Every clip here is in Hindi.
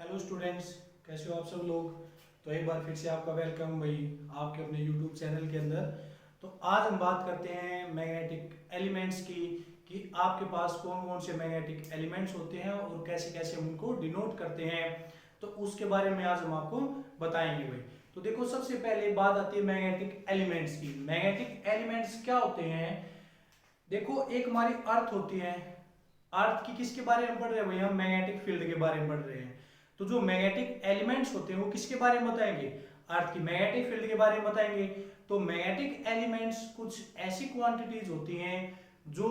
हेलो स्टूडेंट्स, कैसे हो आप सब लोग। तो एक बार फिर से आपका वेलकम भाई आपके अपने यूट्यूब चैनल के अंदर। तो आज हम बात करते हैं मैग्नेटिक एलिमेंट्स की कि आपके पास कौन कौन से मैग्नेटिक एलिमेंट्स होते हैं और कैसे कैसे हम उनको डिनोट करते हैं। तो उसके बारे में आज हम आपको बताएंगे भाई। तो देखो, सबसे पहले बात आती है मैग्नेटिक एलिमेंट्स की। मैग्नेटिक एलिमेंट्स क्या होते हैं। देखो, एक हमारी अर्थ होती है। अर्थ की किसके बारे में पढ़ रहे हैं भाई, हम मैग्नेटिक फील्ड के बारे में पढ़ रहे हैं। तो जो मैग्नेटिक एलिमेंट्स होते हैं वो किसके बारे में बताएंगे, अर्थ की मैग्नेटिक फील्ड के बारे में बताएंगे। तो मैग्नेटिक एलिमेंट्स कुछ ऐसी क्वांटिटीज होती हैं जो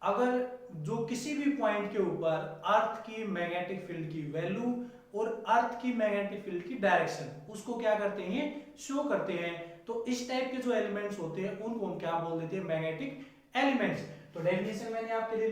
अगर जो किसी भी पॉइंट के ऊपर अर्थ की मैग्नेटिक फील्ड की वैल्यू और अर्थ की मैग्नेटिक फील्ड की डायरेक्शन उसको क्या करते हैं, शो करते हैं। तो इस टाइप के जो एलिमेंट्स होते हैं उनको हम क्या बोल देते हैं, मैग्नेटिक एलिमेंट्स। तो डेफिनेशन मैंने आपके लिए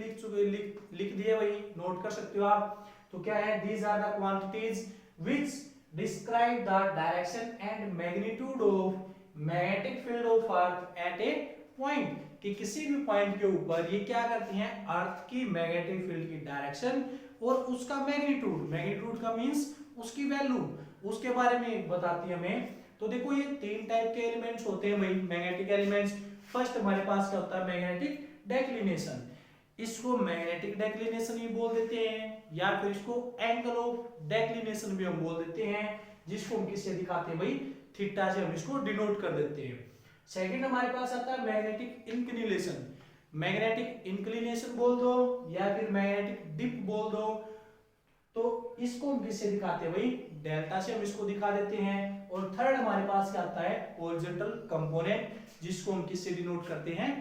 लिख दिया भाई, नोट कर सकते हो आप। तो क्या है, these are the quantities which describe the direction and magnitude of magnetic field of earth at a point. कि किसी भी पॉइंट के ऊपर ये क्या करती हैं, अर्थ की मैग्नेटिक फील्ड की डायरेक्शन और उसका मैग्नीट्यूड, मैग्नीट्यूड का मींस उसकी वैल्यू, उसके बारे में बताती है हमें। तो देखो, ये तीन टाइप के एलिमेंट्स होते हैं भाई मैग्नेटिक एलिमेंट्स। फर्स्ट हमारे पास क्या होता है, मैग्नेटिक डेक्लिनेशन। इसको मैग्नेटिक डेक्लिनेशन भी बोल देते हैं या फिर इसको एंगल ऑफ डेक्लिनेशन भी हम बोल देते हैं, जिसको हम किससे दिखाते हैं भाई, थीटा से हम इसको डिनोट कर देते हैं। सेकंड हमारे पास आता है मैग्नेटिक इंक्लिनेशन। मैग्नेटिक इंक्लिनेशन बोल दो या फिर मैग्नेटिक डिप बोल दो। तो इसको हम किससे दिखाते हैं भाई, डेल्टा से हम इसको दिखा देते हैं। और थर्ड हमारे पास क्या आता है, हॉरिजॉन्टल कंपोनेंट, जिसको हम किससे डिनोट करते हैं,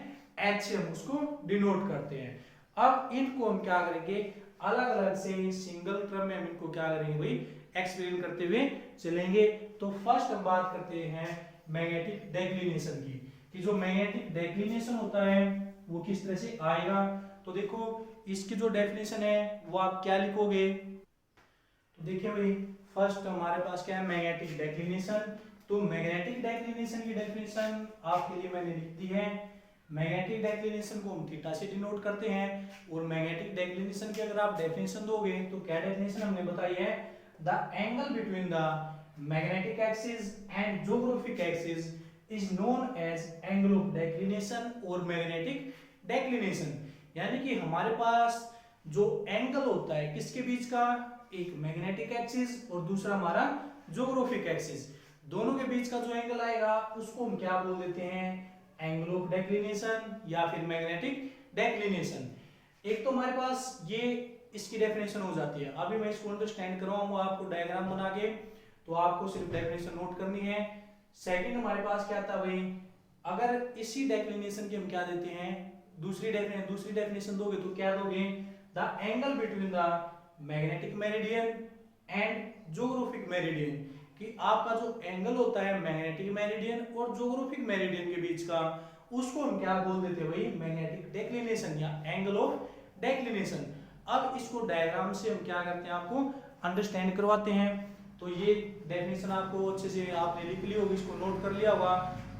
एच से हम उसको डिनोट करते हैं। अब इनको हम क्या करेंगे, अलग अलग से सिंगल टर्म में हम इनको क्या करेंगे भाई, एक्सप्लेन करते हुए चलेंगे। तो फर्स्ट हम बात करते हैं मैग्नेटिक डेक्लिनेशन की, कि जो मैग्नेटिक डेक्लिनेशन होता है वो किस तरह से आएगा। तो देखो, इसकी जो डेफिनेशन है वो आप क्या लिखोगे। तो देखिए भाई, फर्स्ट हमारे पास क्या है, मैग्नेटिक डेक्लिनेशन। तो मैग्नेटिक डेक्लिनेशन की डेफिनेशन आपके लिए मैंने लिख दी है। मैग्नेटिक डेक्लिनेशन को हम थीटा से डिनोट करते हैं। और मैग्नेटिक डेक्लिनेशन की अगर आप डेफिनेशन दोगे तो क्या डेफिनेशन हमने बताई है, the angle between the magnetic axis and geographic axis is known as angle of declination और मैग्नेटिक डेक्लिनेशन। यानी कि हमारे पास जो एंगल होता है किसके बीच का, एक मैग्नेटिक एक्सिस और दूसरा हमारा ज्योग्राफिक एक्सिस, दोनों के बीच का जो एंगल आएगा उसको हम क्या बोल देते हैं, एंगल ऑफ डेक्लिनेशन या फिर मैग्नेटिक डेक्लिनेशन। एक तो हमारे पास ये इसकी डेफिनेशन हो जाती है। अभी मैं इसको अंडरस्टैंड करवाऊंगा आपको डायग्राम बना के, तो आपको सिर्फ डेफिनेशन नोट करनी है। सेकंड हमारे पास क्या था भाई, अगर इसी डेक्लिनेशन की हम क्या देते हैं, दूसरी डेफिनेशन दोगे तो क्या दोगे, the angle between the magnetic meridian and geographic meridian. कि आपका जो एंगल होता है मैग्नेटिक मेरिडियन और ज्योग्राफिक मेरिडियन के बीच का, उसको हम क्या बोल देते हैं भाई, मैग्नेटिक डेक्लिनेशन या एंगल ऑफ डेक्लिनेशन। अब इसको डायग्राम से हम क्या करते हैं, आपको अंडरस्टैंड करवाते हैं। तो ये डेफिनेशन आपको अच्छे से आपने लिख ली होगी, इसको नोट कर लिया होगा।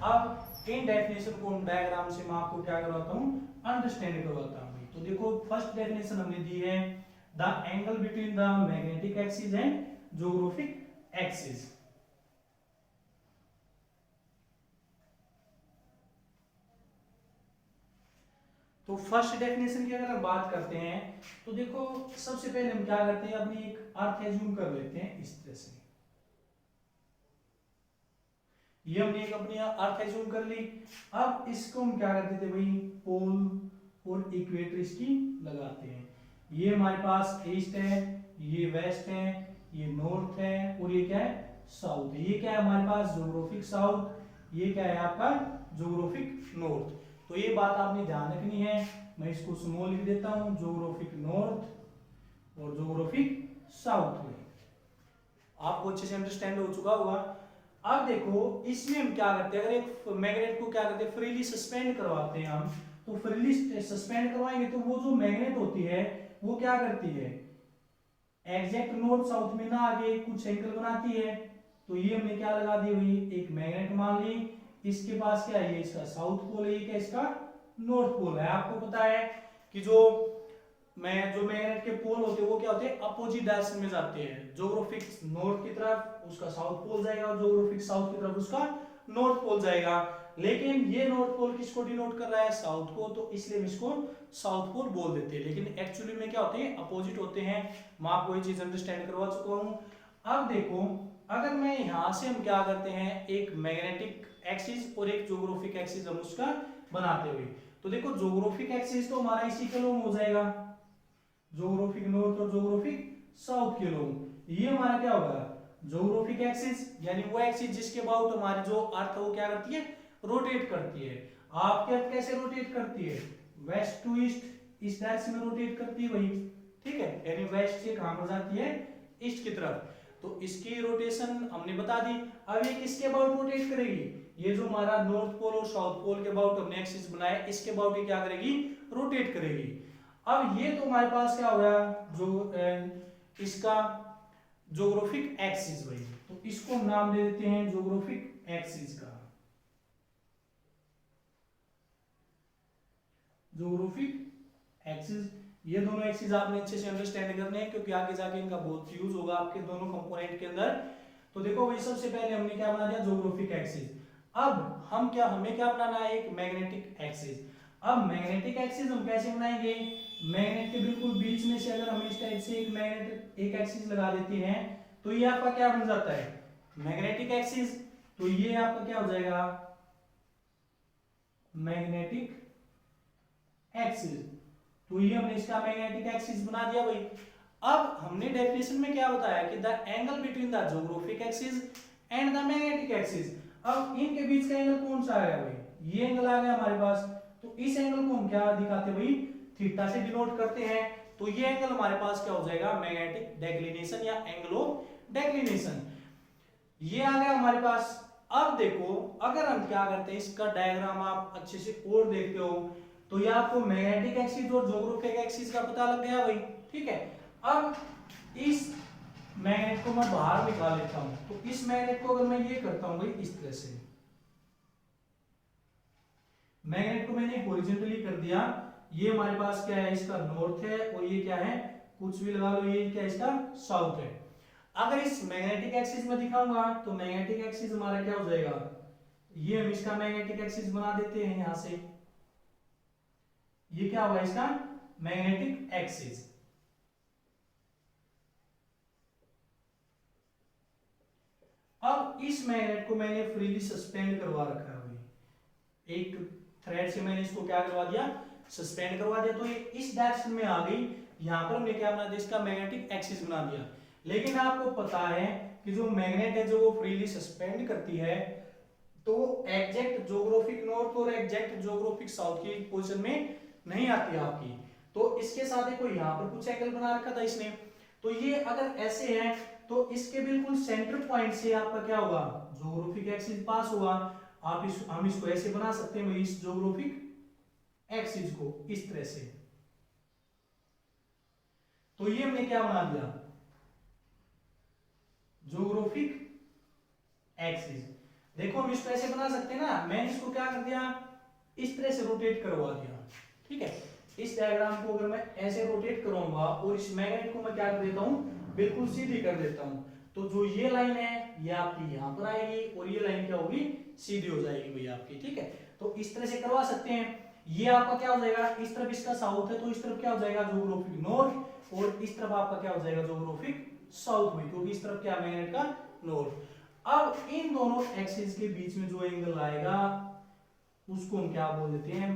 अब इन डेफिनेशन को हम डायग्राम से मैं आपको क्या करवाता हूँ, अंडरस्टैंड करवाता हूँ। तो देखो, फर्स्ट डेफिनेशन हमने दी है, the angle between the magnetic axis and geographic axis. तो फर्स्ट डेफिनेशन की अगर हम बात करते हैं तो देखो, सबसे पहले हम क्या करते हैं, अपनी एक अर्थ एज्यूम कर लेते हैं इस तरह से। ये हमने एक अपनी अर्थ एज्यूम कर ली। अब इसको हम क्या करते थे भाई, पोल और इक्वेटर इसकी लगाते हैं। ये हमारे पास ईस्ट है, ये वेस्ट है, ये नॉर्थ है और ये क्या है, साउथ है। ये क्या है हमारे पास, ज्योग्राफिक साउथ, ये क्या है आपका, ज्योग्राफिक नॉर्थ। तो ये बात आपने ध्यान रखनी है। मैं इसको स्मॉल लिख देता हूं, ज्योग्राफिक नॉर्थ और ज्योग्राफिक साउथ में। आपको अच्छे से अंडरस्टैंड हो चुका होगा। अब देखो, इसमें हम क्या करते हैं, अगर एक मैग्नेट को क्या करते हैं, फ्रीली सस्पेंड करवाते हैं हम। तो फ्रीली सस्पेंड करवाएंगे तो वो जो मैग्नेट होती है वो क्या करती है, एग्जैक्ट नॉर्थ साउथ में ना आगे कुछ एंगल बनाती है। तो ये हमने क्या लगा दी हुई, एक मैग्नेट मान ली, इसके पास क्या है, ये इसका साउथ पोल है, ये क्या इसका नॉर्थ पोल है। आपको पता है कि जो में जो मैग्नेट के पोल होते हैं वो क्या होते हैं, अपोजिट डायरेक्शन में जाते हैं। ज्योग्राफिक नॉर्थ की तरफ उसका साउथ पोल जाएगा और ज्योग्राफिक साउथ की तरफ उसका नॉर्थ पोल जाएगा। लेकिन ये नॉर्थ पोल किसको डिनोट कर रहा है, साउथ को, तो इसलिए हम इसको साउथ पोल बोल देते हैं। लेकिन एक्चुअली में क्या होते हैं, अपोजिट होते हैं। मैं आपको ये चीज अंडरस्टैंड करवा चुका हूँ। अब देखो, अगर मैं यहां से हम क्या करते हैं, एक मैग्नेटिक एक्सिस और एक ज्योग्राफिक एक्सिस हम उसका बनाते हुए, तो देखो ज्योग्राफिक एक्सिस तो हमारा इसी के लोग हो जाएगा, ज्योग्राफिक नॉर्थ और ज्योग्राफिक साउथ के लोग। ये हमारा क्या होगा, ज्योग्राफिक एक्सिस, यानी वो एक्सिस जिसके अबाउट हमारी जो अर्थ है वो क्या करती है, रोटेट करती है। आपके अर्थ कैसे रोटेट करती है, वेस्ट टू ईस्ट, इस डायरेक्शन में रोटेट करती है वही, ठीक है, यानी वेस्ट से कहां पर जाती है, ईस्ट की तरफ। तो इसकी रोटेशन हमने बता दी। अब ये किसके अबाउट रोटेट करेगी, ये जो हमारा नॉर्थ पोल और साउथ पोल के अबाउट हमने एक्सिस बनाया, इसके अबाउट ये क्या करेगी, रोटेट करेगी। अब ये तो हमारे पास क्या हो गया, जो इसका ज्योग्राफिक एक्सिस भाई, तो इसको हम नाम दे देते हैं ज्योग्राफिक एक्सिस का, ज्योग्राफिक एक्सिस। ये दोनों एक्सिस आपने अच्छे से अंडरस्टैंड करने हैं, क्योंकि आगे जाके इनका बहुत यूज होगा आपके दोनों कंपोनेंट के अंदर। तो देखो भाई, सबसे पहले हमने क्या बना दिया, ज्योग्राफिक एक्सिस। अब हमें क्या बनाना है, एक मैग्नेटिक एक्सिस। अब मैग्नेटिक एक्सिस हम कैसे बनाएंगे, मैग्नेट के बिल्कुल बीच में से अगर हम इस टाइप से एक मैग्नेट एक एक्सिस लगा देते हैं, तो ये आपका क्या बन जाता है, मैग्नेटिक एक्सिस। तो ये आपका क्या हो जाएगा, मैग्नेटिक एक्सिस। तो ये हमने इसका मैग्नेटिक एक्सिस बना दिया भाई। अब हमने डेफिनेशन में क्या बताया कि the angle between the geographic axis and the magnetic axis. अब इनके बीच का एंगल कौन सा आ गया भाई, ये एंगल आ गया हमारे पास। तो इस एंगल को हम क्या दिखाते हैं भाई, थीटा से डिनोट करते हैं। तो ये एंगल हमारे पास क्या हो जाएगा, मैग्नेटिक डेक्लिनेशन या एंगल ऑफ डेक्लिनेशन। ये आ गया हमारे पास। अब देखो, अगर हम क्या करते हैं, इसका डायग्राम आप अच्छे से और देखते हो, तो ये आपको मैग्नेटिक एक्सिस और ज्योग्राफिक एक्सिस का पता लग गया भाई, ठीक है। अब इस मैग्नेट को मैं बाहर निकाल लेता हूं, तो इस मैग्नेट को अगर मैं ये करता हूं भाई इस तरह से, मैग्नेट को मैंने हॉरिजॉन्टली कर दिया, ये हमारे पास क्या है, इसका नॉर्थ है, और ये क्या है, कुछ भी लगा लो, ये क्या है, इसका साउथ है। अगर इस मैग्नेटिक एक्सिस में दिखाऊंगा, तो मैग्नेटिक एक्सिस हमारा क्या हो जाएगा, ये हम इसका मैग्नेटिक एक्सिस बना देते हैं यहां से, ये क्या होगा इसका मैग्नेटिक एक्सिस। अब इस मैग्नेट को मैंने फ्रीली सस्पेंड करवा रखा है भाई, एक थ्रेड से मैंने इसको क्या करवा दिया, सस्पेंड करवा दिया। तो ये इस डायरेक्शन में आ गई, यहां पर हमने क्या बना दिया, इसका मैग्नेटिक एक्सिस बना दिया। लेकिन आपको पता है कि जो मैग्नेट है जो वो फ्रीली सस्पेंड करती है, तो एग्जैक्ट ज्योग्राफिक नॉर्थ और एग्जैक्ट ज्योग्राफिक साउथ की पोजीशन में नहीं आती आपकी। तो इसके साथ देखो यहाँ पर कुछ एंगल बना रखा था इसने, तो ये अगर ऐसे है, तो इसके बिल्कुल सेंटर पॉइंट से आपका क्या होगा, ज्योग्राफिक एक्सिस पास होगा। हम इसको ऐसे बना सकते हैं, इस ज्योग्राफिक एक्सिस को इस तरह से। तो ये हमने क्या बना दिया, ज्योग्राफिक एक्सिस। देखो हम इसको ऐसे बना सकते हैं ना, मैंने इसको क्या कर दिया, इस तरह से रोटेट करवा दिया, ठीक है। इस डायग्राम को अगर मैं ऐसे रोटेट करूंगा और इस मैग्नेट को मैं क्या कर देता हूं, बिल्कुल सीधी कर देता हूं, तो जो ये लाइन है ये आपकी यहां पर आएगी और ये लाइन क्या होगी, सीधी हो जाएगी भैया आपकी, ठीक है। तो इस तरह से करवा सकते हैं। ये आपका क्या हो जाएगा, इस तरफ इसका साउथ है, तो इस तरफ क्या हो जाएगा, ज्योग्राफिक नॉर्थ, और इस तरफ आपका क्या हो जाएगा, ज्योग्राफिक साउथ में, क्योंकि इस तरफ क्या मैग्नेट का नॉर्थ। अब इन दोनों एक्सिस के बीच में जो एंगल आएगा उसको हम क्या बोल देते हैं,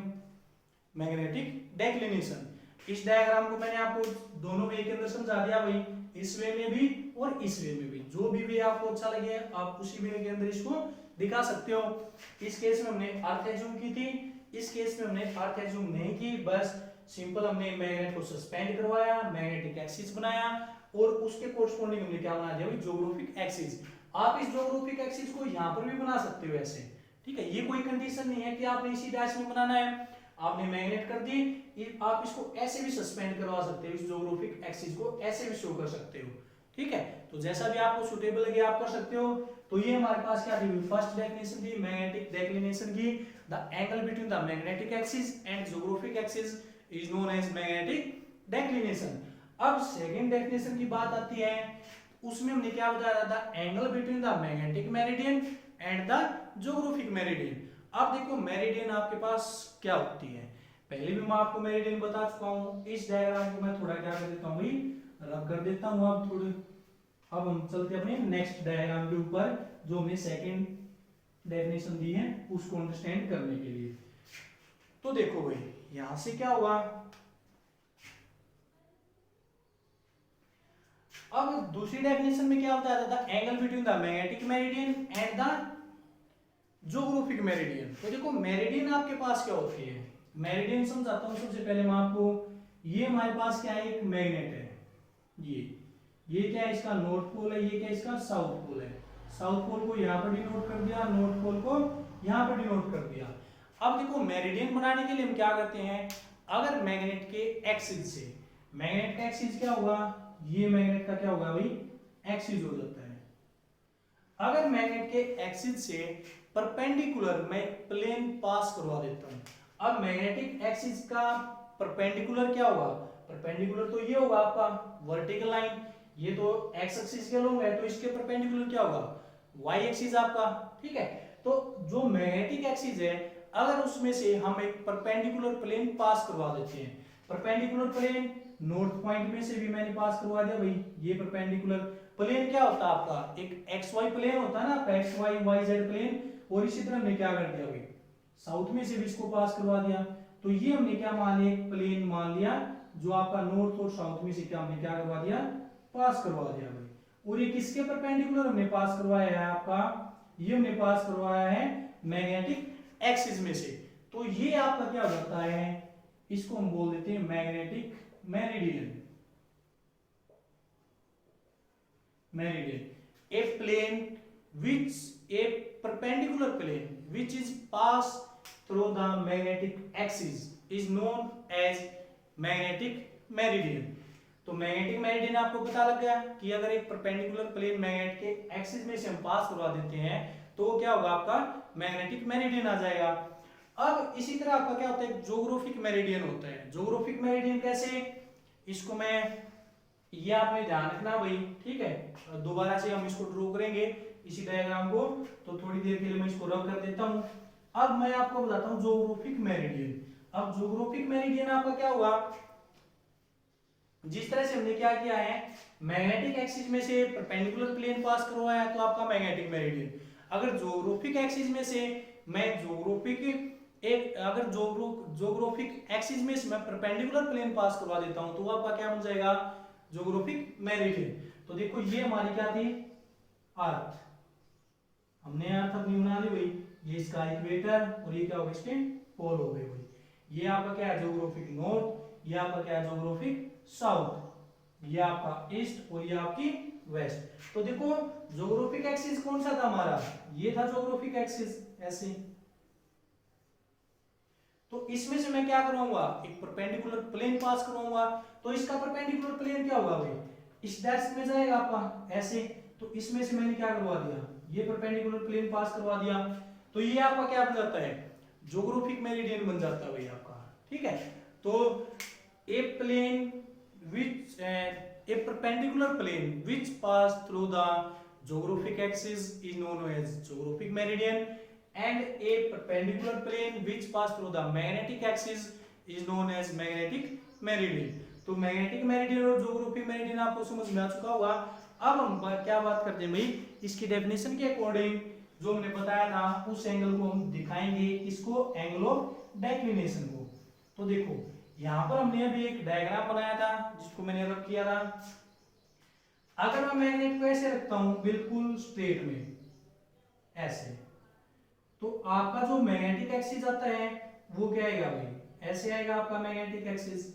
मैग्नेटिक डेक्लिनेशन। इस डायग्राम को मैंने आपको दोनों वे के अंदर समझा दिया भाई, इस वे में भी और इस वे में भी, जो भी वे आपको अच्छा लगे आप उसी वे के अंदर इसको दिखा सकते हो। इस केस में हमने अर्थ एज्यूम की थी, इस केस में हमने अर्थ एज्यूम नहीं की, बस सिंपल हमने मैग्नेट को सस्पेंड करवाया, मैग्नेटिक एक्सिस बनाया, और उसके कोरस्पोंडिंग हमने क्या बना दिया, ज्योग्राफिक एक्सिस। आप इस ज्योग्राफिक एक्सिस को यहां पर भी बना सकते हो ऐसे, ठीक है। ये कोई कंडीशन नहीं है कि आपने इसी डैश में बनाना है। आपने मैग्नेट कर दी, आप इसको ऐसे भी सस्पेंड करवा सकते हो, इस ज्योग्राफिक एक्सिस को ऐसे भी शो कर सकते हो, ठीक है। तो जैसा भी आपको सुटेबल लगे आप कर सकते हो। तो ये हमारे पास क्या थी, फर्स्ट डेफिनेशन थी मैग्नेटिक डेक्लिनेशन की, the angle between the magnetic axis and geographic axis is known as magnetic declination. अब सेकंड डेफिनेशन की बात आती है, उसमें हमने क्या बताया था, angle between the magnetic meridian and the geographic meridian. अब देखो मेरिडियन आपके पास क्या होती है, पहले भी मैं आपको मेरिडियन बता चुका हूं। इस डायग्राम को मैं थोड़ा क्या कर देता हूं भाई, रब कर देता हूं। अब थोड़े, अब हम चलते अपने नेक्स्ट डायग्राम के ऊपर, जो हमने सेकंड डेफिनेशन दी है उसको अंडरस्टैंड करने के लिए। तो देखो भाई यहां से क्या हुआ, अब दूसरी डेफिनेशन में क्या बताया था, angle between the magnetic meridian and the geographic meridian. तो देखो मेरिडियन आपके पास क्या होती है, मेरिडियन समझाता हूं सबसे पहले मैं आपको। ये हमारे पास क्या है, एक मैग्नेट है, ये क्या है, इसका नॉर्थ पोल है, ये क्या है, इसका साउथ पोल है। साउथ पोल को यहाँ पर डिनोट कर दिया, नॉर्थ पोल को यहाँ पर डिनोट कर दिया। अब देखो मेरिडियन बनाने के लिए हम क्या करते हैं, अगर मैग्नेट के एक्सिस से, मैग्नेट का एक्सिस क्या होगा, ये मैग्नेट का क्या होगा भाई, एक्सिस हो जाता है। अगर मैग्नेट के एक्सिस से परपेंडिकुलर मैं प्लेन पास करवा देता हूं, अब मैग्नेटिक एक्सिस का परपेंडिकुलर क्या होगा, परपेंडिकुलर तो ये होगा आपका वर्टिकल लाइन, ये तो एक्स एक्सिस के लॉन्ग है, तो इसके परपेंडिकुलर क्या होगा, वाई एक्सिस आपका, ठीक है। तो जो मैग्नेटिक एक्सिस है, अगर उसमें से हम एक परपेंडिकुलर प्लेन पास करवा देते हैं, परपेंडिकुलर प्लेन नॉर्थ पॉइंट में से भी मैंने पास करवा दिया भाई, ये परपेंडिकुलर प्लेन क्या होता है आपका, एक एक्स वाई प्लेन होता है ना आपका, X Y Y Z plane, और इसी तरह हमने क्या कर दिया भाई, साउथ में से भी इसको पास करवा दिया। तो ये हमने क्या मान लिया, एक प्लेन मान लिया जो आपका नॉर्थ और साउथ में से क्या हमने क्या करवा दिया, पास करवा दिया भाई। और ये किसके परपेंडिकुलर हमने पास करवाया है आपका, ये हमने पास करवाया है मैग्नेटिक एक्सिस में से। तो ये आपका क्या हो जाता है, इसको हम बोल देते हैं magnetic meridian. Meridian, a plane which, a perpendicular plane which is passed through the magnetic axis is known as magnetic meridian। तो मैग्नेटिक मेरिडियन आपको पता लग गया कि अगर एक परपेंडिकुलर प्लेन मैग्नेट के एक्सिस में से हम पास करवा देते हैं तो क्या होगा, आपका मैग्नेटिक मेरिडियन आ जाएगा। अब इसी तरह आपका क्या होता है, ज्योग्राफिक मेरिडियन होता है। ज्योग्राफिक मेरिडियन कैसे, इसको मैं, ये आपने ध्यान रखना भाई, ठीक है। दोबारा से हम इसको ड्रॉ करेंगे इसी डायग्राम को, तो थोड़ी देर के लिए मैं इसको रब कर देता हूं। अब मैं आपको बताता हूं ज्योग्राफिक मेरिडियन। अब ज्योग्राफिक मेरिडियन आपका क्या हुआ, जिस तरह से हमने क्या किया है, मैग्नेटिक एक्सिस में से परपेंडिकुलर प्लेन पास करवाया तो आपका मैग्नेटिक मेरिडियन। अगर ज्योग्राफिक एक्सिस में से मैं ज्योग्राफिक एक, अगर ज्योग्राफिक एक्सिस में से मैं परपेंडिकुलर प्लेन पास करवा देता हूं तो आपका क्या बन जाएगा, ज्योग्राफिक मेरिडियन। तो देखो ये हमारी क्या थी, अर्थ, हमने अर्थ अपनी बना ली भाई, ये इसका इक्वेटर और ये क्या होगा, इसके पोल हो गए भाई। ये आपका क्या है, ज्योग्राफिक नॉर्थ, ये आपका क्या है, ज्योग्राफिक साउथ, ये आपका ईस्ट और ये आपकी वेस्ट। तो देखो ज्योग्राफिक एक्सिस कौन सा था हमारा, ये था ज्योग्राफिक एक्सिस, ऐसे। तो इसमें से मैं क्या करवाऊंगा, एक परपेंडिकुलर प्लेन पास करवाऊंगा, तो इसका परपेंडिकुलर प्लेन क्या होगा भाई, इस डायरेक्शन में जाएगा आपका ऐसे। तो इसमें से मैंने क्या करवा दिया, ये परपेंडिकुलर प्लेन पास करवा दिया, तो ये आपका क्या बन जाता है, ज्योग्राफिक मेरिडियन बन जाता है भाई आपका, ठीक है। तो a plane which, a perpendicular plane which pass through the geographic axis is known as geographic meridian, and a perpendicular plane which pass through the magnetic axis is known as magnetic meridian। तो मैग्नेटिक मेरिडियन और ज्योग्राफिक मेरिडियन आपको समझ में आ चुका होगा। अब हम क्या बात करते हैं भाई, इसकी डेफिनेशन के अकॉर्डिंग जो हमने बताया था उस एंगल को हम दिखाएंगे, इसको एंगल ऑफ डेक्लिनेशन को। तो देखो यहां पर हमने अभी एक डायग्राम बनाया था जिसको मैंने रख किया था। अगर मैं मैग्नेट को ऐसे रखता हूं बिल्कुल स्ट्रेट में ऐसे, तो आपका जो मैग्नेटिक एक्सिस आता है वो क्या आएगा भाई, ऐसे आएगा आपका मैग्नेटिक एक्सिस,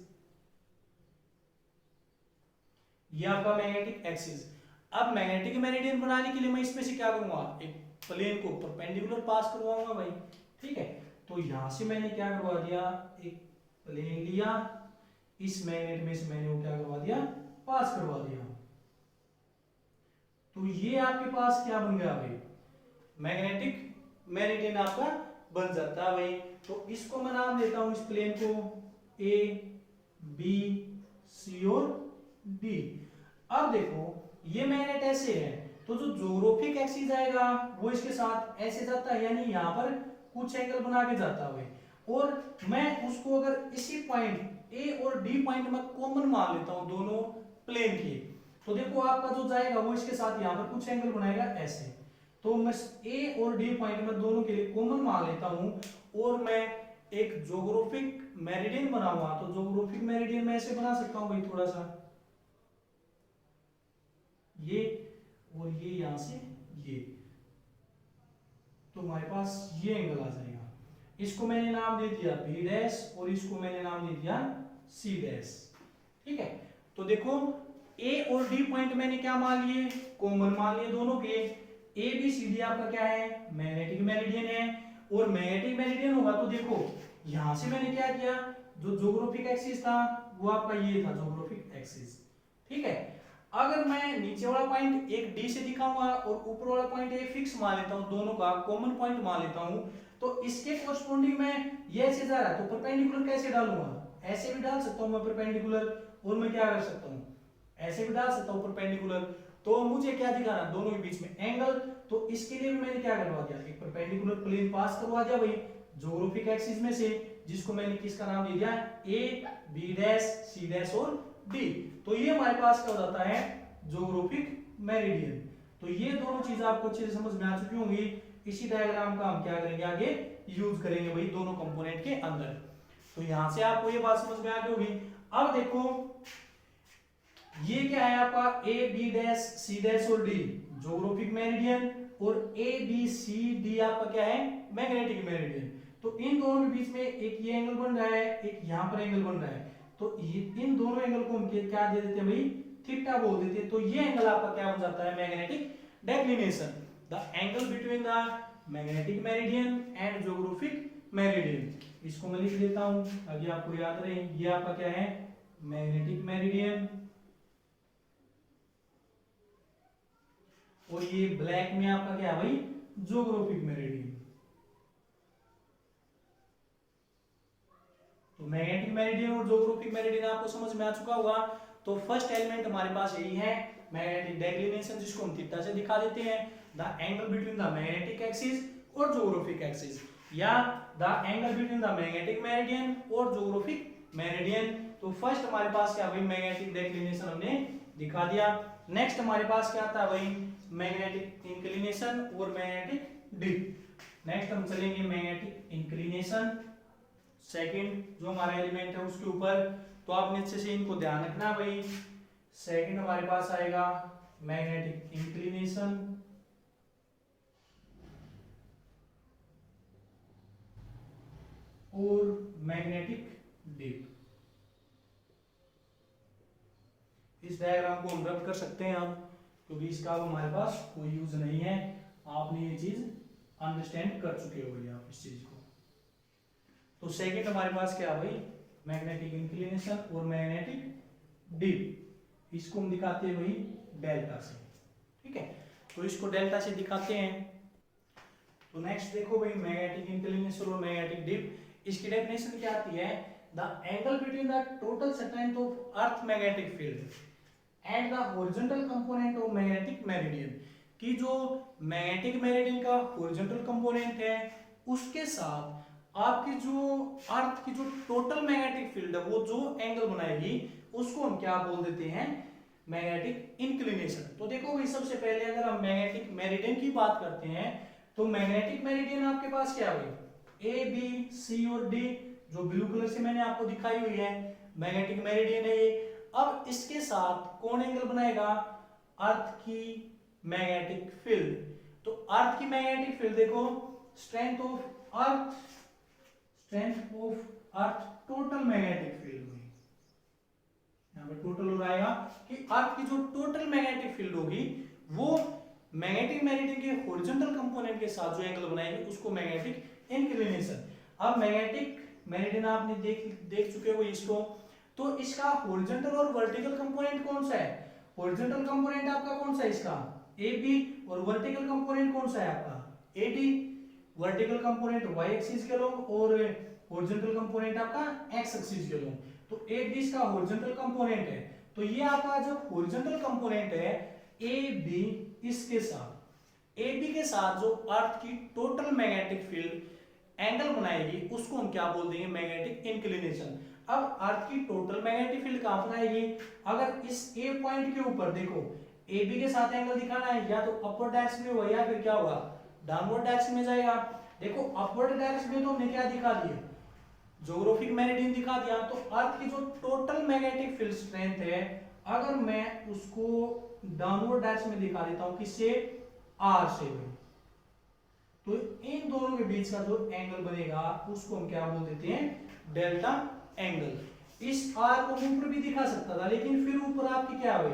ये आपका मैग्नेटिक एक्सिस। अब मैग्नेटिक मेरिडियन बनाने के लिए मैं इसमें से क्या करूंगा, एक प्लेन को परपेंडिकुलर पास करवाऊंगा भाई, ठीक है। तो यहां से मैंने क्या करवा दिया, एक प्लेन लिया, इस मैग्नेट में से मैंने वो क्या करवा दिया, पास करवा दिया। तो ये आपके पास क्या बन गया भाई, मैग्नेटिक मेरिडियन आपका बन जाता है भाई। तो इसको मैं नाम देता हूं इस प्लेन को ए बी सी और डी। अब देखो ये मैग्नेट ऐसे है, तो जो जोग्राफिक एक्सिस आएगा वो इसके साथ ऐसे जाता है, यानी यहाँ पर कुछ एंगल बना के जाता है। और मैं उसको अगर इसी पॉइंट ए और डी पॉइंट में कॉमन मान लेता हूं दोनों प्लेन के, तो देखो आपका जो जाएगा वो इसके साथ यहाँ पर कुछ एंगल बनाएगा ऐसे। तो मैं ए और डी पॉइंट में दोनों के लिए कॉमन मान लेता हूं और मैं एक जोग्राफिक मेरिडियन बनाऊंगा। तो जोग्राफिक मेरिडियन मैं ऐसे बना सकता हूं भाई, थोड़ा सा ये और ये यहां से ये, तो हमारे पास ये एंगल आ जाएगा। इसको मैंने नाम दे दिया बी डैश और इसको मैंने नाम दे दिया सी डैश। ठीक है, तो देखो ए और डी पॉइंट मैंने क्या मान लिए, कॉमन मान लिए दोनों के। ए बी सी डी आपका क्या है, मैग्नेटिक मेरिडियन है। और मैग्नेटिक मेरिडियन होगा तो देखो यहां से मैंने क्या किया, जो जोग्राफिक एक्सिस था वो आपका ये था जोग्राफिक एक्सिस। ठीक है, अगर मैं नीचे वाला पॉइंट एक डी से दिखाऊंगा और ऊपर वाला पॉइंट ए फिक्स मान लेता हूं, दोनों का कॉमन पॉइंट मान लेता हूं, तो इसके कोरस्पोंडिंग में ये ऐसे जा रहा है, तो परपेंडिकुलर कैसे डालूंगा, ऐसे भी डाल सकता हूं मैं परपेंडिकुलर। और मैं क्या कर सकता हूं, ऐसे भी डाल सकता हूं परपेंडिकुलर। तो मुझे क्या दिखाना, दोनों के बीच में एंगल। तो इसके लिए भी मैंने क्या करवा दिया, एक परपेंडिकुलर प्लेन पास करवा दिया भाई जोग्राफिक एक्सिस में से, जिसको मैंने किसका नाम दे दिया, A B dash C dash और डी। तो ये हमारे पास क्या हो जाता है, जोग्राफिक मेरिडियन। तो ये दोनों चीजें आपको अच्छे से समझ में आ चुकी होंगी। इसी डायग्राम का हम क्या करेंगे, आगे यूज करेंगे भाई दोनों कंपोनेंट के अंदर। तो यहां से आपको ये बात समझ में आ गई होगी। अब देखो ये क्या है आपका A B dash C dash और डी जोग्राफिक मेरिडियन, और ए बी सी डी आपका क्या है, मैग्नेटिक मेरिडियन। तो इन दोनों के बीच में एक ये एंगल बन रहा है, एक यहाँ पर एंगल बन रहा है। तो इन दोनों एंगल को हम क्या दे देते हैं भाई, थीटा बोल देते हैं। तो ये एंगल आपका क्या बन जाता है, magnetic declination, the angle between the magnetic meridian and geographic meridian. इसको मैं लिख देता हूं ताकि आपको याद रहे। ये आपका क्या है, मैग्नेटिक मेरिडियन, और ये ब्लैक में आपका क्या है भाई, जोग्राफिक मेरिडियन। तो मैग्नेटिक मेरिडियन और जोग्राफिक मेरिडियन आपको समझ में आ चुका होगा। तो फर्स्ट एलिमेंट हमारे पास यही है, मैग्नेटिक डेक्लिनेशन, जिसको हम थीटा से दिखा देते हैं, the angle between the magnetic axis और जोग्राफिक एक्सिस, या the angle between the magnetic meridian और जोग्राफिक मेरिडियन। तो फर्स्ट हमारे पास क्या भाई, मैग्नेटिक डेक्लिनेशन हमने दिखा दिया। नेक्स्ट हमारे पास क्या आता है भाई, मैग्नेटिक इंक्लिनेशन और मैग्नेटिक डिप। नेक्स्ट हम चलेंगे मैग्नेटिक इंक्लिनेशन, सेकंड जो हमारा एलिमेंट है उसके ऊपर। तो आपने अच्छे से इनको ध्यान रखना भाई। सेकंड हमारे पास आएगा मैग्नेटिक इंक्लिनेशन और मैग्नेटिक डिप। इस डायग्राम को हम रब कर सकते हैं अब, क्योंकि इसका अब हमारे पास कोई यूज नहीं है। आपने ये चीज अंडरस्टैंड कर चुके हो भाई आप इस चीज को। तो सेकंड हमारे पास क्या है भाई, मैग्नेटिक इंक्लिनेशन और मैग्नेटिक डिप। इसको हम दिखाते हैं भाई डेल्टा से। ठीक है, तो इसको डेल्टा से दिखाते हैं। तो नेक्स्ट देखो भाई, मैग्नेटिक इंक्लिनेशन और मैग्नेटिक डिप, इसकी डेफिनेशन क्या आती है, the angle between the total strength of earth magnetic field and the horizontal component of magnetic meridian. कि जो मैग्नेटिक मेरिडियन का हॉरिजॉन्टल कंपोनेंट है उसके साथ आपकी जो अर्थ की जो टोटल मैग्नेटिक फील्ड है वो जो एंगल बनाएगी उसको हम क्या बोल देते हैं, मैग्नेटिक इंक्लिनेशन। तो देखो भाई सबसे पहले अगर हम मैग्नेटिक मेरिडियन की बात करते हैं, तो मैग्नेटिक मेरिडियन आपके पास क्या है, ए बी सी और डी, जो ब्लू कलर से मैंने आपको दिखाई हुई है मैग्नेटिक मेरिडियन है ये। अब इसके साथ कौन एंगल बनाएगा, अर्थ की मैग्नेटिक फील्ड। तो अर्थ की मैग्नेटिक फील्ड देखो, strength of earth total magnetic field में, यहां पर टोटल हो जाएगा कि अर्थ की जो टोटल मैग्नेटिक फील्ड होगी वो मैग्नेटिक मेरिडियन के हॉरिजॉन्टल कंपोनेंट के साथ जो एंगल बनाएगी उसको मैग्नेटिक इंक्लिनेशन। अब मैग्नेटिक मेरिडियन आपने देख चुके हो इसको। तो इसका हॉरिजॉन्टल और वर्टिकल कंपोनेंट कौन सा है, हॉरिजॉन्टल कंपोनेंट आपका कौन सा है इसका, ए बी, और वर्टिकल कंपोनेंट कौन सा है आपका, A D. Vertical component Y axis के लोग और हॉरिजॉन्टल कंपोनेंट आपका एक्स एक्सिस के लोग। तो एक भी इसका हॉरिजॉन्टल कंपोनेंट है। तो ये आपका जो हॉरिजॉन्टल कंपोनेंट है ए बी, इसके साथ ए बी के साथ जो अर्थ की टोटल मैग्नेटिक फील्ड एंगल बनाएगी उसको हम क्या बोल देंगे, मैग्नेटिक इंक्लिनेशन। अब अर्थ की टोटल मैग्नेटिक फील्ड कहां पर आएगी, अगर इस ए पॉइंट के ऊपर देखो ए बी के साथ एंगल दिखाना है, या तो अपवर्ड डायरेक्शन में होगा या फिर क्या होगा, डाउनवर्ड डायरेक्शन में जाएगा। देखो अपवर्ड डायरेक्शन में तो हमने क्या दिखा दिया, ज्योग्राफिक मेरिडियन दिखा दिया। तो अर्थ की जो टोटल मैग्नेटिक फील्ड स्ट्रेंथ है, अगर मैं उसको डाउनवर्ड डायरेक्शन में दिखा देता हूं, किससे, आर से, तो इन दोनों के बीच का जो एंगल बनेगा उसको हम क्या बोल देते हैं, डेल्टा एंगल। इस आर को ऊपर भी दिखा सकता था, लेकिन फिर ऊपर आपकी क्या हुई,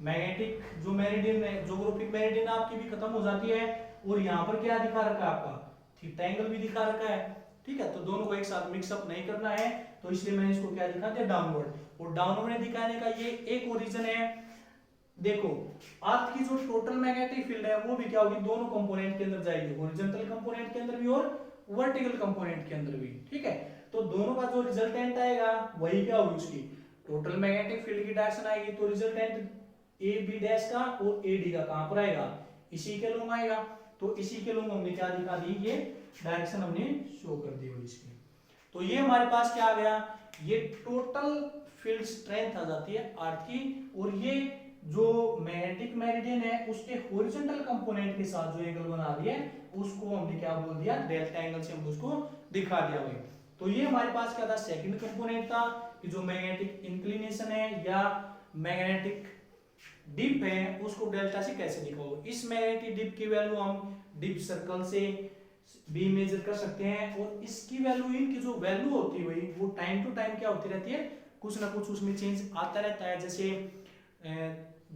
मैग्नेटिक जो मेरिडियन है, ज्योग्राफिक मेरिडियन आपकी भी खत्म हो जाती है, और यहाँ पर क्या दिखा रखा है आपका, थीटा एंगल भी दिखा रखा है। ठीक है, तो दोनों को एक साथ मिक्सअप नहीं करना है, तो इसलिए मैंने इसको क्या दिखा दिया, डाउनवर्ड। और डाउनवर्ड दिखाने का ये एक और रीजन है, देखो अर्थ की जो टोटल मैग्नेटिक फील्ड है वो भी क्या होगी, दोनों कंपोनेंट के अंदर जाएगी, हॉरिजॉन्टल कंपोनेंट के अंदर भी और वर्टिकल कंपोनेंट के अंदर भी। ठीक है, तो दोनों का जो रिजल्टेंट आएगा वही क्या होगी, उसकी टोटल मैग्नेटिक फील्ड की डायरेक्शन आएगी। तो रिजल्टेंट ए बी डैश का और ए डी का कहां पर आएगा, इसी के लॉन्ग आएगा। तो इसी के लॉन्ग हमने क्या दिखा दी, ये डायरेक्शन हमने शो कर दी हुई इसकी। तो ये हमारे पास क्या आ गया, ये टोटल फील्ड स्ट्रेंथ आ जाती है अर्थ की, और ये जो मैग्नेटिक मेरिडियन है उसके हॉरिजॉन्टल कंपोनेंट के साथ जो एंगल बना दिया उसको हमने क्या बोल दिया, डेल्टा एंगल से हम उसको दिखा दिया भाई। तो ये हमारे पास क्या था, सेकंड कंपोनेंट था कि जो मैग्नेटिक इंक्लिनेशन है या मैग्नेटिक डिप है उसको डेल्टा से कैसे दिखाओ। इस मैग्नेटिक डिप की वैल्यू हम डिप सर्कल से भी मेजर कर सकते हैं, और इसकी वैल्यू, इनकी जो वैल्यू होती है भाई वो टाइम टू टाइम क्या होती रहती है, कुछ ना कुछ उसमें चेंज आता रहता है। जैसे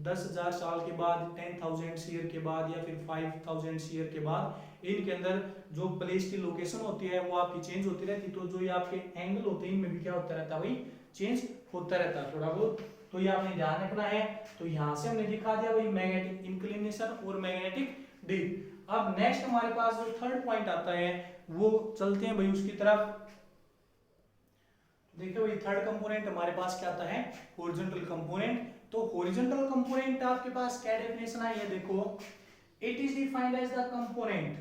10,000 साल के बाद, 10,000 ईयर के बाद, या फिर 5,000 ईयर के बाद इनके अंदर जो प्लेस की लोकेशन होती है वो आपकी चेंज होती रहती है। तो जो ये आपके एंगल होते हैं इनमें भी क्या होता रहता है भाई, चेंज होता रहता है थोड़ा बहुत। तो ये आपने ध्यान रखना है। तो यहाँ से हमने दिखा दिया भाई मैग्नेटिक इंक्लिनेशन और मैग्नेटिक डिप। अब नेक्स्ट हमारे पास जो थर्ड पॉइंट आता है वो चलते हैं भाई उसकी तरफ। देखिए भाई थर्ड कंपोनेंट हमारे पास क्या आता है, हॉरिजॉन्टल कंपोनेंट। तो हॉरिजॉन्टल कंपोनेंट आपके पास क्या डेफिनेशन है, ये देखो, it is defined as the component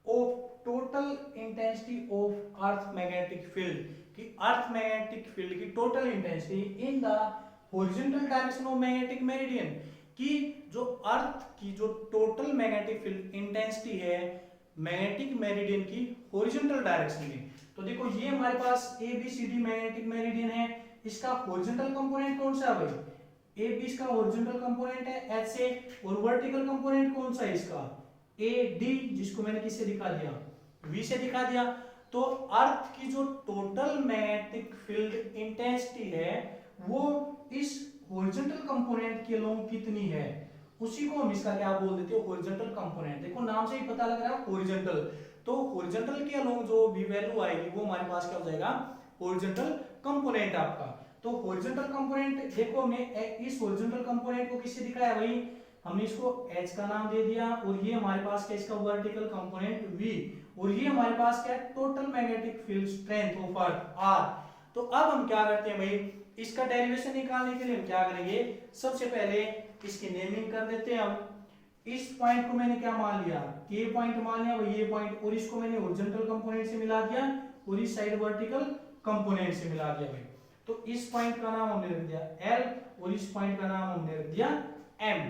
of total intensity of earth magnetic field, कि अर्थ मैग्नेटिक फील्ड की total intensity in the horizontal direction of magnetic meridian, कि जो अर्थ की जो टोटल मैग्नेटिक फील्ड इंटेंसिटी है मैग्नेटिक मेरिडियन की हॉरिजॉन्टल डायरेक्शन में। तो देखो ये हमारे पास A B C D magnetic meridian है, इसका हॉरिजॉन्टल कंपोनेंट कौन सा है भाई, ए बी इसका हॉरिजॉन्टल कंपोनेंट है एच से, और वर्टिकल कंपोनेंट कौन सा है इसका, ए डी, जिसको मैंने किससे दिखा दिया, वी से दिखा दिया। तो अर्थ की जो टोटल मैग्नेटिक फील्ड इंटेंसिटी है वो इस हॉरिजॉन्टल कंपोनेंट के लॉन्ग कितनी है, उसी को हम इसका क्या बोल देते हैं, हॉरिजॉन्टल कंपोनेंट। देखो नाम से ही पता लग रहा है हॉरिजॉन्टल, तो हॉरिजॉन्टल के अलोंग जो भी वैल्यू आएगी वो हमारे पास क्या हो जाएगा, हॉरिजॉन्टल कंपोनेंट आपका। तो हॉरिजॉन्टल कंपोनेंट देखो हमने इस हॉरिजॉन्टल कंपोनेंट को किससे दिखाया भाई, हमने इसको h का नाम दे दिया, और ये हमारे पास क्या इसका वर्टिकल कंपोनेंट v, और ये हमारे पास क्या total magnetic field strength of earth r। तो अब हम क्या करते हैं भाई, इसका डेरिवेशन निकालने के लिए हम क्या करेंगे, सबसे पहले इसकी नेमिंग कर देते हैं हम। इस पॉइंट को मैंने क्या मान लिया, के पॉइंट मान लिया भाई, ये पॉइंट, और इसको मैंने हॉरिजॉन्टल कंपोनेंट से मिला दिया और इस साइड वर्टिकल कंपोनेंट से मिला दिया भाई। तो इस पॉइंट का नाम हमने रख दिया एल, और इस पॉइंट का नाम हमने रख दिया एम।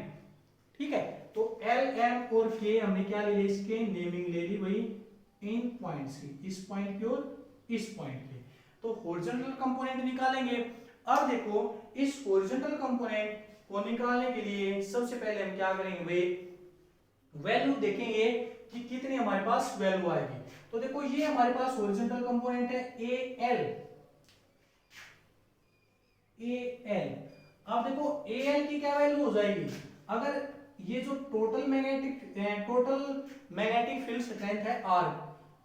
ठीक है, तो एल एम और के हमने क्या ले लिया, इसके नेमिंग ले ली भाई इन पॉइंट्स की, इस पॉइंट की और इस पॉइंट की। तो हॉरिजॉन्टल कंपोनेंट निकालेंगे। अब देखो इस हॉरिजॉन्टल कंपोनेंट को निकालने के लिए सबसे पहले हम क्या करेंगे भाई, वैल्यू देखेंगे कि कितनी हमारे पास वैल्यू आएगी। तो देखो ये हमारे पास हॉरिजॉन्टल कंपोनेंट है ए एल, ए एल। अब देखो ए एल की क्या वैल्यू हो जाएगी, अगर ये जो टोटल मैग्नेटिक फील्ड स्ट्रेंथ है आर,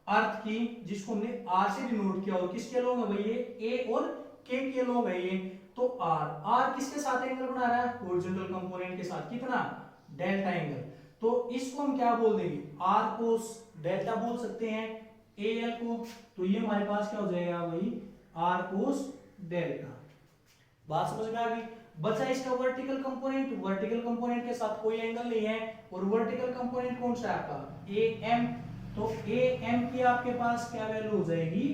अर्थ की, जिसको हमने आर से डिनोट किया, और किसके लोग है भाई, ये ए और के लोग है ये। तो आर, आर किसके साथ एंगल बना रहा है, हॉरिजॉन्टल कंपोनेंट के साथ, कितना, डेल्टा एंगल। तो इसको हम क्या बोल देंगे, आर कोस डेल्टा बोल सकते हैं ए एल को। तो ये हमारे पास क्या हो जाएगा भाई, आर कोस डेल्टा। बात समझ में आ गई। बचा इसका वर्टिकल कंपोनेंट, वर्टिकल कंपोनेंट के साथ कोई एंगल नहीं है और वर्टिकल कंपोनेंट कौन सा है आपका ए एम। तो ए एम की आपके पास क्या वैल्यू हो जाएगी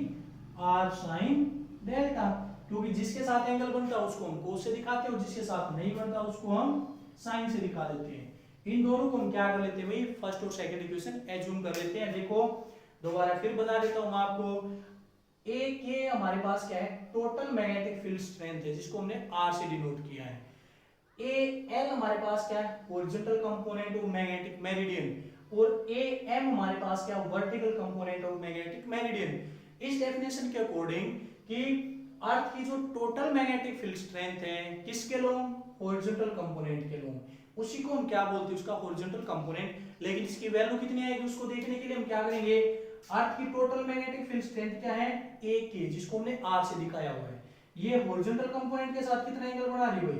आर साइन डेल्टा, क्योंकि जिसके साथ एंगल बनता है उसको हम कोस से दिखाते हैं और जिसके साथ नहीं बनता उसको हम साइन से दिखा देते हैं। इन दोनों को हम क्या कर लेते हैं भाई, फर्स्ट और सेकंड इक्वेशन एज्यूम कर लेते हैं। देखो दोबारा फिर बता देता हूं आपको, ए के हमारे पास क्या है टोटल मैग्नेटिक फील्ड स्ट्रेंथ है जिसको हमने आर से डिनोट किया है। ए एल हमारे पास क्या है horizontal component of magnetic meridian और ए एम हमारे पास क्या vertical component of magnetic meridian. इस डेफिनेशन के अकॉर्डिंग कि अर्थ की जो टोटल मैग्नेटिक फील्ड स्ट्रेंथ है किसके लोग हॉरिजॉन्टल कंपोनेंट के लोग, उसी को हम क्या बोलते हैं उसका हॉरिजॉन्टल कंपोनेंट। लेकिन इसकी वैल्यू कितनी आएगी उसको देखने के लिए हम क्या करेंगे, अर्थ की टोटल मैग्नेटिक फील्ड स्ट्रेंथ क्या है ए के, जिसको हमने आर से दिखाया हुआ है। ये हॉरिजॉन्टल कंपोनेंट के साथ कितना एंगल बना रही है भाई,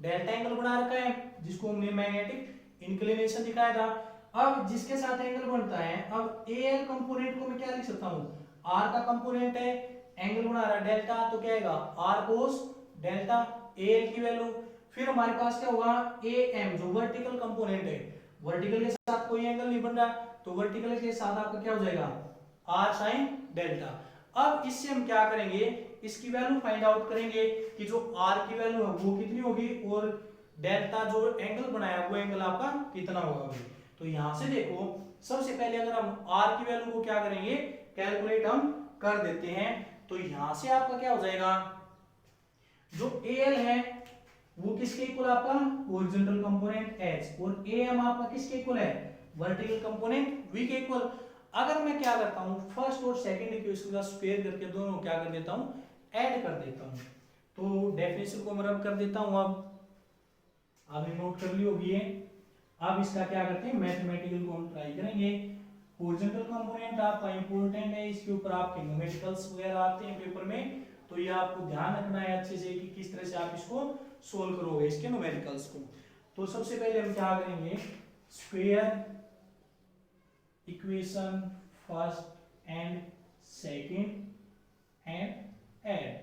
डेल्टा एंगल बना रखा है जिसको हमने मैग्नेटिक इंक्लिनेशन दिखाया था। अब जिसके साथ एंगल बनता है, अब ए एल कंपोनेंट को मैं क्या लिख सकता हूं, आर का कंपोनेंट है, एंगल बना रहा है डेल्टा, तो क्या आएगा r cos delta a l की वैल्यू। फिर हमारे पास क्या होगा ए एम जो वर्टिकल कंपोनेंट है, वर्टिकल के साथ कोई एंगल नहीं बन रहा तो वर्टिकल के साथ आपका क्या हो जाएगा आर साइन डेल्टा। अब इससे हम क्या करेंगे, इसकी वैल्यू फाइंड आउट करेंगे कि जो आर की वैल्यू है वो कितनी होगी और डेल्टा जो एंगल बनाया वो एंगल आपका कितना होगा भाई। तो यहां से देखो सबसे पहले अगर हम आर की वैल्यू को क्या करेंगे कैलकुलेट हम कर देते हैं, तो यहां से आपका क्या हो जाएगा जो ए एल है वो किसके इक्वल आपका हॉरिजॉन्टल कंपोनेंट h और ए एम आपका किसके इक्वल है वर्टिकल कंपोनेंट v के इक्वल। अगर मैं क्या करता हूं फर्स्ट और सेकंड इक्वेशन का स्क्वायर करके दोनों क्या कर देता हूं ऐड कर देता हूं, तो डेफिनेशन को मैं रब कर देता हूं। अब आपने नोट कर ली होगी ये। अब इसका क्या करते हैं मैथमेटिकल को हम ट्राई करेंगे। हॉरिजॉन्टल कंपोनेंट आपका इंपॉर्टेंट है, इसके ऊपर आपके न्यूमेरिकल्स वगैरह आते हैं पेपर में, तो ये आपको ध्यान रखना है अच्छे से कि किस तरह से आप इसको सोल्व करोगे इसके न्यूमेरिकल्स को। तो सबसे पहले हम क्या करेंगे square equation first and second and add,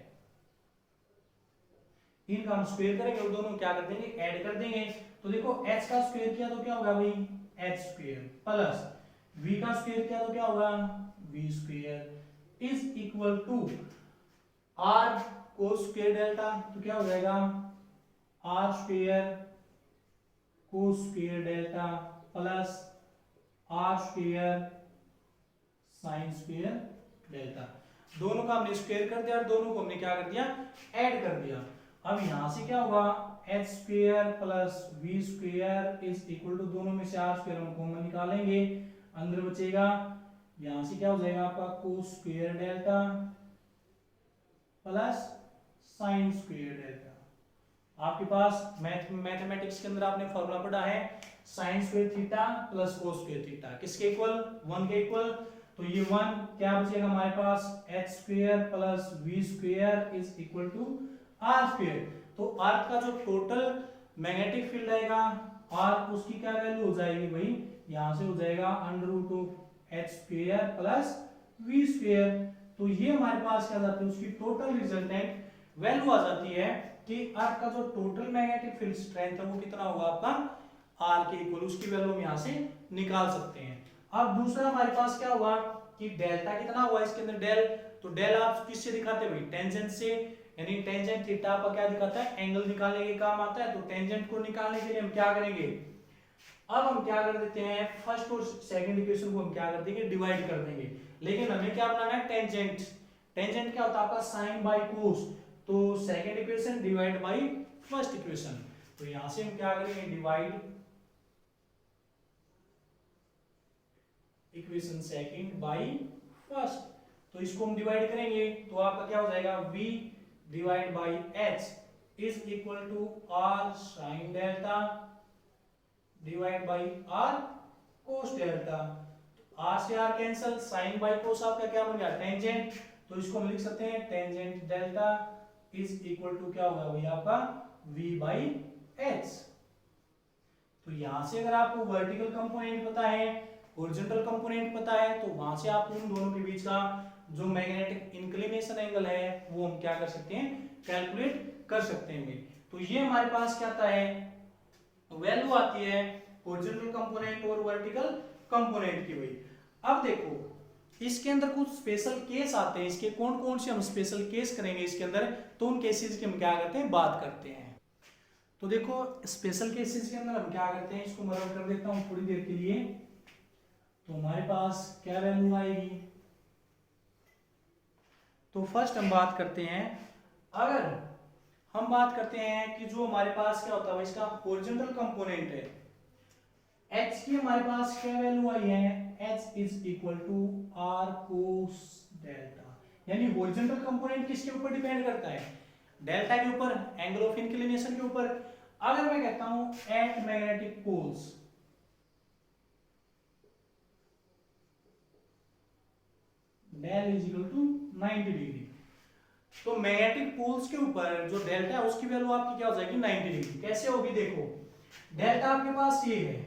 इनका हम स्क्वायर करेंगे और दोनों क्या कर देंगे ऐड कर देंगे। तो देखो h का स्क्वायर किया तो क्या होगा भाई h स्क्वायर प्लस v का स्क्वायर किया तो क्या होगा v square is equal to r cos square delta, तो क्या हो जाएगा r square cos square delta plus r square sine square delta. दोनों का हमने स्क्वायर कर दिया और दोनों को हमने क्या कर दिया ऐड कर दिया। अब यहां से क्या होगा h square plus v square is equal to दोनों में से r स्क्वायर हम कॉमन निकालेंगे, अंदर बचेगा यहां से क्या हो जाएगा आपका cos square delta plus sine square delta. आपके पास मैथमेटिक्स के अंदर आपने फॉर्मूला पढ़ा है sine square theta plus cos square theta किसके इक्वल 1 के इक्वल। तो ये 1 क्या बचेगा हमारे पास h square plus v square is equal to r square. तो अर्थ का जो टोटल मैग्नेटिक फील्ड आएगा और उसकी क्या वैल्यू हो जाएगी भाई, यहां से हो जाएगा under root of h square plus v square. तो ये हमारे पास क्या जाती है उसकी टोटल रिजल्टेंट वैल्यू आ जाती है कि अर्थ का जो टोटल मैग्नेटिक फील्ड स्ट्रेंथ है वो कितना होगा आपका r के इक्वल, उसकी वैल्यू हम यहां से निकाल सकते हैं। अब दूसरा हमारे पास क्या होगा कि डेल्टा कितना हुआ इसके अंदर डेल, तो डेल आप किससे दिखाते हैं भाई टेंजेंट से, यानी टेंजेंट थीटा आपका क्या दिखाता है एंगल निकालने के काम आता है। तो टेंजेंट को निकालने के लिए हम क्या करेंगे, अब हम क्या कर देते हैं फर्स्ट और सेकंड इक्वेशन को हम क्या कर देंगे डिवाइड कर देंगे, लेकिन हमें क्या बनाना है टेंजेंट। टेंजेंट क्या होता है आपका साइन बाय कोस, तो second equation divide by first equation. तो यहां से हम क्या करेंगे divide equation second by first, तो इसको हम डिवाइड करेंगे तो आपका क्या हो जाएगा v divide by h is equal to r sin delta divide by r cos delta. r से r cancel, sin by cos आपका क्या बन गया टेंजेंट, तो इसको हम लिख सकते हैं tangent delta is equal to क्या होगा भाई आपका v बाय h। तो यहां से अगर आपको वर्टिकल कंपोनेंट पता है हॉरिजॉन्टल कंपोनेंट पता है तो वहां से आप उन दोनों के बीच का जो मैग्नेटिक इंक्लिनेशन एंगल है वो हम क्या कर सकते हैं कैलकुलेट कर सकते हैं भाई। तो ये हमारे पास क्या आता है, वैल्यू आती है हॉरिजॉन्टल कंपोनेंट और वर्टिकल कंपोनेंट की भाई। अब देखो इसके अंदर कुछ स्पेशल केस आते हैं, इसके कौन कौन से हम स्पेशल केस करेंगे इसके अंदर, तो उन केसेस की हम क्या करते हैं, बात करते हैं। तो देखो स्पेशल केसेस के अंदर हम क्या करते हैं, इसको मर्ज कर देता हूं थोड़ी देर के लिए। तो हमारे पास क्या वैल्यू आएगी, तो फर्स्ट हम बात करते हैं, अगर हम बात करते हैं कि जो हमारे पास क्या होता है इसका हॉरिजॉन्टल कंपोनेंट है, h की हमारे पास क्या वैल्यू आई है, h is equal to r cos delta, यानी हॉरिजॉन्टल कंपोनेंट किसके ऊपर डिपेंड करता है, डेल्टा के ऊपर, एंगल ऑफ इंक्लिनेशन के ऊपर। अगर मैं कहता हूं at magnetic poles, del is equal to 90 degree, तो मैग्नेटिक पोल्स के ऊपर जो डेल्टा है उसकी वैल्यू आपकी क्या हो जाएगी, 90 डिग्री। कैसे होगी, देखो डेल्टा आपके पास ये है,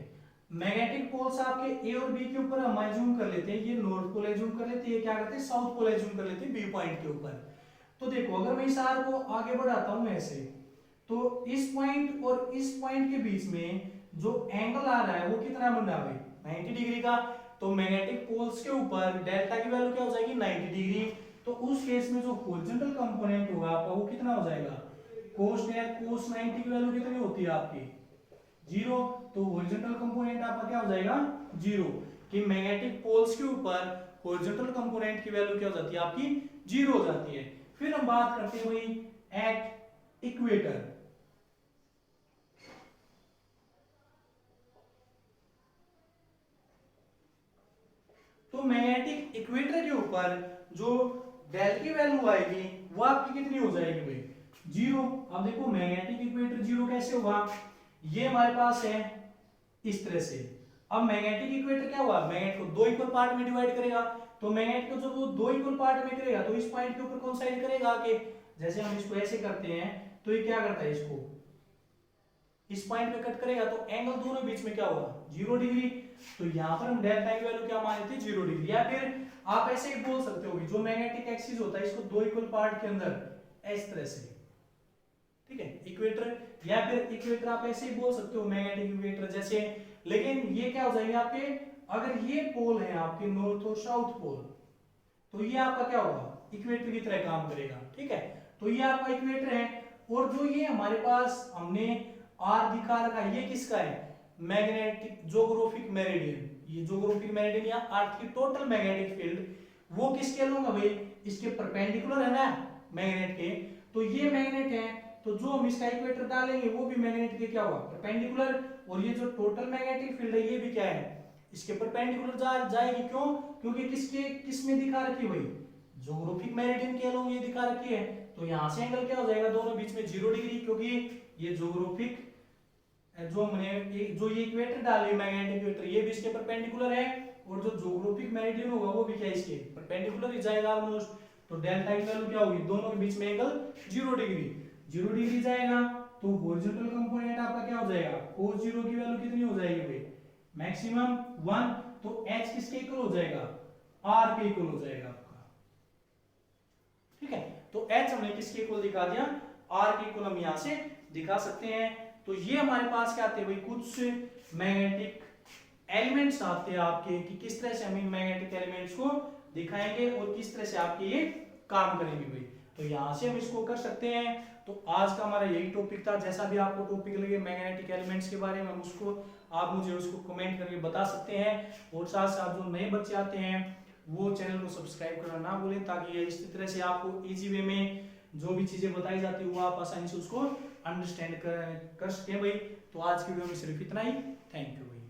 मैग्नेटिक पोल्स आपके ए और बी के ऊपर हम एज्यूम कर लेते हैं, ये नॉर्थ पोल एज्यूम कर लेते हैं, ये क्या करते हैं साउथ पोल एज्यूम कर लेते हैं बी पॉइंट के ऊपर। तो देखो अगर मैं इस आर को आगे बढ़ाता हूं ऐसे, तो इस पॉइंट और इस पॉइंट के बीच में जो एंगल आ रहा है वो कितना बन रहा है, 90 डिग्री का। तो मैग्नेटिक पोल्स के ऊपर डेल्टा की वैल्यू क्या हो जाएगी, 90 डिग्री। तो उस केस में जो हॉरिजॉन्टल कंपोनेंट होगा आपका वो कितना हो जाएगा, cos डेल cos 90 की वैल्यू कितनी होती है आपकी, 0। तो हॉरिजॉन्टल कंपोनेंट आपका क्या हो जाएगा, 0, कि मैग्नेटिक पोल्स के ऊपर हॉरिजॉन्टल कंपोनेंट की वैल्यू क्या हो जाती है आपकी, 0 हो जाती है। फिर हम बात करते हैं भाई एट इक्वेटर। तो मैग्नेटिक इक्वेटर के ऊपर जो डेल की वैल्यू आएगी वो आपकी कितनी हो जाएगी भाई, 0। अब देखो मैग्नेटिक इक्वेटर 0 कैसे होगा, ये हमारे पास है इस तरह से। अब मैग्नेटिक इक्वेटर क्या हुआ, मैग्नेट को दो इक्वल पार्ट में डिवाइड करेगा, तो मैग्नेट को जब वो दो इक्वल पार्ट में करेगा तो इस पॉइंट के ऊपर कौन साइड करेगा आके, जैसे हम इसको ऐसे करते हैं तो ये क्या करता है, इसको इस पॉइंट पे कट करेगा, तो एंगल दोनों बीच में क्या होगा, 0 डिग्री। तो यहां पर हम डेल्टा की वैल्यू क्या मान लेते हैं, 0 डिग्री। या फिर आप ऐसे ही बोल सकते हो कि जो मैग्नेटिक एक्सिस होता है इसको दो इक्वल पार्ट के अंदर इस तरह से, ठीक है, इक्वेटर, या फिर इक्वेटर आप ऐसे ही बोल सकते हो मैग्नेटिक इक्वेटर जैसे। लेकिन ये क्या हो जाएंगे आपके, अगर ये पोल है आपके नॉर्थ और साउथ पोल, तो ये आपका क्या होगा, इक्वेटर की तरह काम करेगा, ठीक है। तो ये आपका इक्वेटर है, और जो ये हमारे पास हमने आर दिखा रखा है ये किसका है, मैग्नेटिक जोग्राफिक मेरिडियन। ये जोग्राफिक मेरिडियन या अर्थ की टोटल मैग्नेटिक फील्ड वो किसके लूंगा भाई, इसके परपेंडिकुलर है ना मैग्नेट के। तो ये मैग्नेट है, तो जो हम इसका इक्वेटर डालेंगे वो भी मैग्नेट के क्या हुआ, परपेंडिकुलर। और ये जो टोटल मैग्नेटिक फील्ड है ये भी क्या है, इसके परपेंडिकुलर जाएगी। क्यों, क्योंकि किसके किस में दिखा रखी है भाई, जोग्राफिक मेरिडियन के अलोंग ये दिखा रखी है। तो यहां से एंगल क्या हो जाएगा, दोनों बीच में 0 डिग्री, क्योंकि ये जोग्राफिक जो हमने जो ये इक्वेटर डाली मैग्नेटिक इक्वेटर ये भी इसके परपेंडिकुलर है, और जो जोग्राफिक मेरिडियन होगा वो भी क्या इसके परपेंडिकुलर ही जाएगा ऑलमोस्ट। तो डेल्टा की वैल्यू क्या होगी, दोनों के बीच में एंगल 0 डिग्री, 0 डिग्री जाएगा। तो हॉरिजॉन्टल कंपोनेंट आपका क्या हो जाएगा, cos 0 की वैल्यू कितनी हो जाएगी भाई, मैक्सिमम 1। तो h किसके इक्वल हो जाएगा, r के इक्वल हो जाएगा आपका, ठीक है। तो h हमने किसके इक्वल दिखा दिया, r के इक्वल हम यहां से दिखा सकते हैं। तो ये हमारे पास क्या आते हैं भाई, कुछ मैग्नेटिक एलिमेंट्स आते हैं आपके, कि किस तरह से हम इन मैग्नेटिक एलिमेंट्स को दिखाएंगे और किस तरह से आपके ये काम करेंगे भाई। तो यहां से हम इसको कर सकते हैं। तो आज का हमारा यही टॉपिक था। जैसा भी आपको टॉपिक लगे मैग्नेटिक एलिमेंट्स के बारे में, उसको आप मुझे उसको कमेंट करके बता सकते हैं। और साथ साथ जो नए बच्चे आते हैं वो चैनल को सब्सक्राइब करना ना भूलें, ताकि ये इसी तरह से आपको इजी वे में जो भी चीजें बताई जाती है वो आप आसानी से उसको अंडरस्टैंड कर सकें भाई। तो आज की वीडियो में सिर्फ इतना ही। थैंक यू भाई।